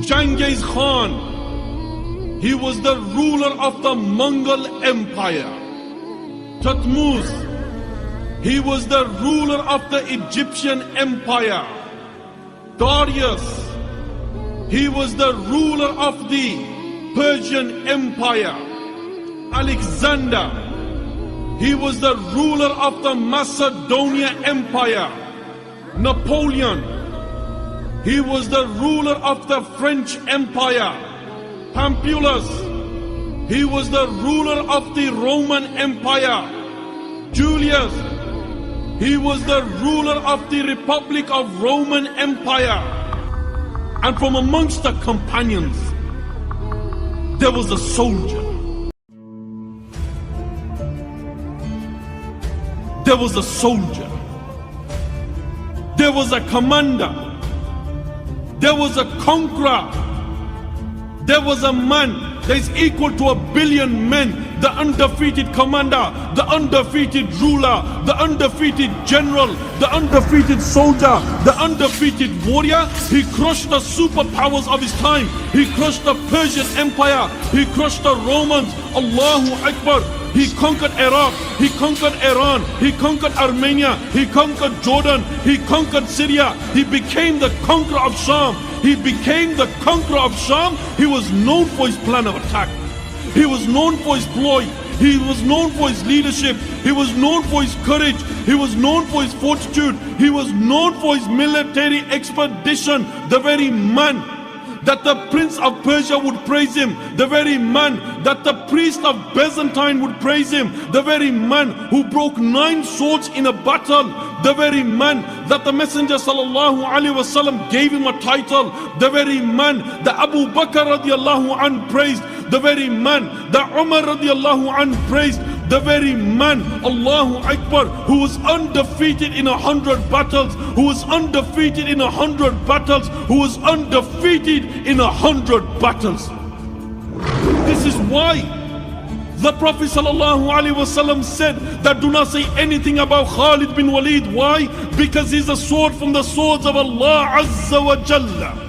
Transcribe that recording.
Genghis Khan, he was the ruler of the Mongol Empire. Thutmose, he was the ruler of the Egyptian Empire. Darius, he was the ruler of the Persian Empire. Alexander, he was the ruler of the Macedonia Empire. Napoleon, he was the ruler of the French Empire. Pompeius, he was the ruler of the Roman Empire. Julius, he was the ruler of the Republic of Roman Empire. And from amongst the companions, there was a soldier. There was a soldier. There was a commander. There was a conqueror. There was a man that is equal to 1 billion men. The undefeated commander, the undefeated ruler, the undefeated general, the undefeated soldier, the undefeated warrior. He crushed the superpowers of his time. He crushed the Persian Empire. He crushed the Romans. Allahu Akbar. He conquered Iraq, he conquered Iran, he conquered Armenia, he conquered Jordan, he conquered Syria. He became the conqueror of Sham. He became the conqueror of Sham. He was known for his plan of attack. He was known for his ploy. He was known for his leadership. He was known for his courage. He was known for his fortitude. He was known for his military expedition. The very man that the prince of Persia would praise him, the very man that the priest of Byzantine would praise him, the very man who broke 9 swords in a battle, the very man that the Messenger sallallahu alaihi wasallam gave him a title, the very man that Abu Bakr radiallahu anh praised, the very man that Umar radiallahu anh praised, the very man, Allahu Akbar, who was undefeated in 100 battles, who was undefeated in 100 battles, who was undefeated in 100 battles. This is why the Prophet ﷺ said that do not say anything about Khalid bin Waleed. Why? Because he's a sword from the swords of Allah Azza wa Jalla.